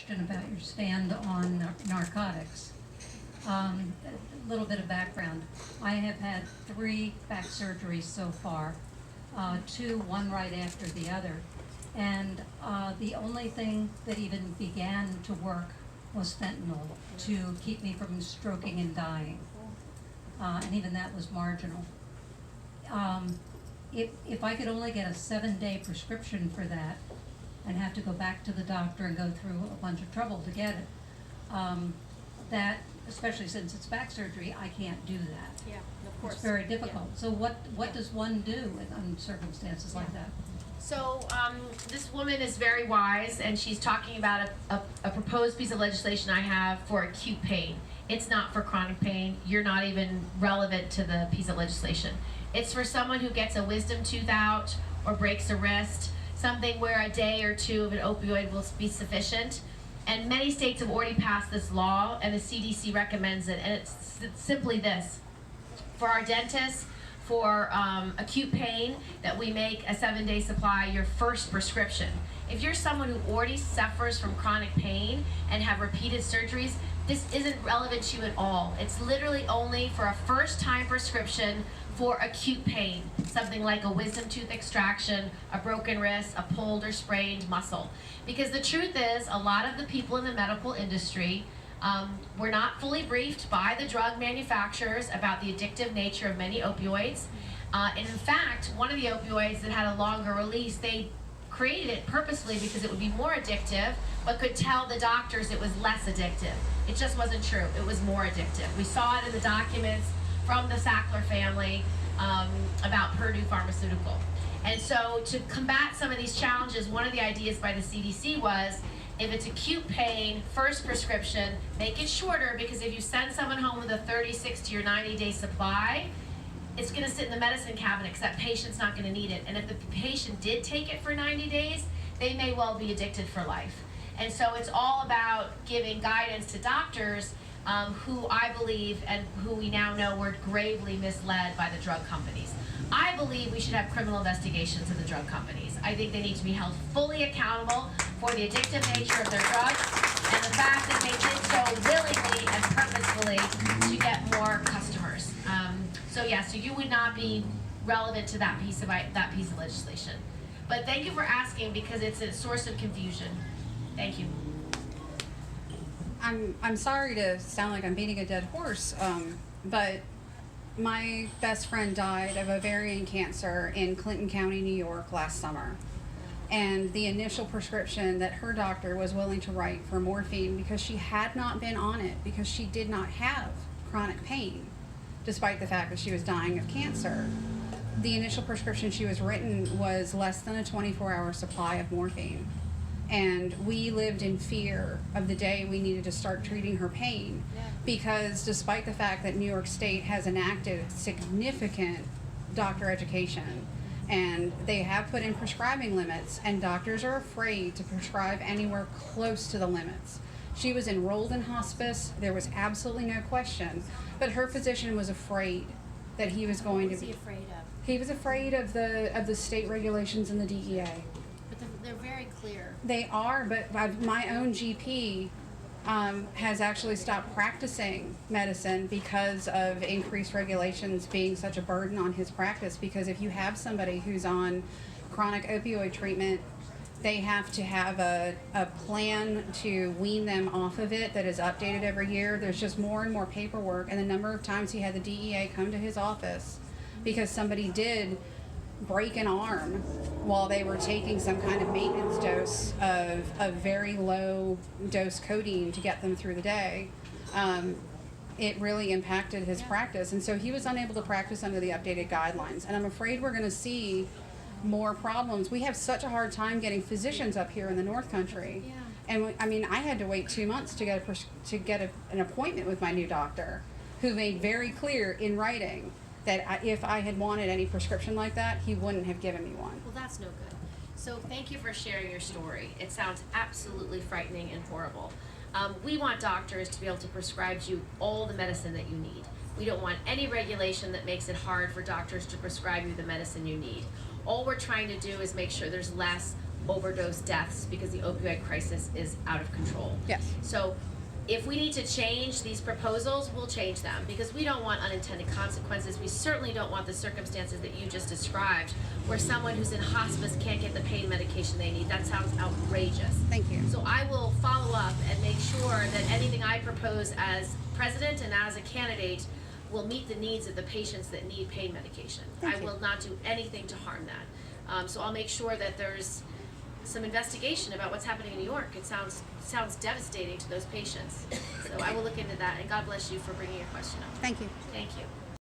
question about your stand on narcotics. A little bit of background. I have had 3 back surgeries so far, 2, one right after the other. And the only thing that even began to work was fentanyl to keep me from stroking and dying. And even that was marginal. If I could only get a 7-day prescription for that and have to go back to the doctor and go through a bunch of trouble to get it, that, especially since it's back surgery, I can't do that. Yeah, of course. It's very difficult. Yeah. So what does one do in circumstances like that? So this woman is very wise, and she's talking about a proposed piece of legislation I have for acute pain. It's not for chronic pain. You're not even relevant to the piece of legislation. It's for someone who gets a wisdom tooth out or breaks a wrist, something where a day or 2 of an opioid will be sufficient. And many states have already passed this law, and the CDC recommends it. And it's simply this: for our dentists, for acute pain, that we make a 7-day supply your first prescription. If you're someone who already suffers from chronic pain and have repeated surgeries, this isn't relevant to you at all. It's literally only for a first-time prescription for acute pain, something like a wisdom tooth extraction, a broken wrist, a pulled or sprained muscle. Because the truth is, a lot of the people in the medical industry were not fully briefed by the drug manufacturers about the addictive nature of many opioids. And in fact, one of the opioids that had a longer release, they created it purposely because it would be more addictive, but could tell the doctors it was less addictive. It just wasn't true. It was more addictive. We saw it in the documents from the Sackler family about Purdue Pharmaceutical. And so to combat some of these challenges, one of the ideas by the CDC was, if it's acute pain, first prescription, make it shorter, because if you send someone home with a 30, 60, or 90-day supply, it's going to sit in the medicine cabinet because that patient's not going to need it. And if the patient did take it for 90 days, they may well be addicted for life. And so it's all about giving guidance to doctors who I believe, and who we now know, were gravely misled by the drug companies. I believe we should have criminal investigations of the drug companies. I think they need to be held fully accountable for the addictive nature of their drugs and the fact that they did so willingly and purposefully to get more customers. So you would not be relevant to that piece of legislation. But thank you for asking, because it's a source of confusion. Thank you. I'm sorry to sound like I'm beating a dead horse, but my best friend died of ovarian cancer in Clinton County, New York last summer. And the initial prescription that her doctor was willing to write for morphine, because she had not been on it, because she did not have chronic pain, despite the fact that she was dying of cancer. The initial prescription she was written was less than a 24-hour supply of morphine. And we lived in fear of the day we needed to start treating her pain, because despite the fact that New York State has enacted significant doctor education, and they have put in prescribing limits, and doctors are afraid to prescribe anywhere close to the limits. She was enrolled in hospice. There was absolutely no question, but her physician was afraid that he was going to be. What was he afraid of? He was afraid of the state regulations and the DEA. But they're very clear. They are, but my own GP has actually stopped practicing medicine because of increased regulations being such a burden on his practice. Because if you have somebody who's on chronic opioid treatment, they have to have a plan to wean them off of it that is updated every year. There's just more and more paperwork, and the number of times he had the DEA come to his office because somebody did break an arm while they were taking some kind of maintenance dose of very low dose codeine to get them through the day. It really impacted his practice, and so he was unable to practice under the updated guidelines. And I'm afraid we're going to see more problems. We have such a hard time getting physicians up here in the North Country. Yeah. And I mean, I had to wait 2 months to get an appointment with my new doctor, who made very clear in writing that if I had wanted any prescription like that, he wouldn't have given me one. Well, that's no good. So thank you for sharing your story. It sounds absolutely frightening and horrible. We want doctors to be able to prescribe you all the medicine that you need. We don't want any regulation that makes it hard for doctors to prescribe you the medicine you need. All we're trying to do is make sure there's less overdose deaths because the opioid crisis is out of control. Yes. So if we need to change these proposals, we'll change them because we don't want unintended consequences. We certainly don't want the circumstances that you just described where someone who's in hospice can't get the pain medication they need. That sounds outrageous. Thank you. So I will follow up and make sure that anything I propose as president and as a candidate will meet the needs of the patients that need pain medication. Thank I you. will not do anything to harm that. So I'll make sure that there's some investigation about what's happening in New York. It sounds devastating to those patients. So I will look into that, and God bless you for bringing your question up. Thank you. Thank you.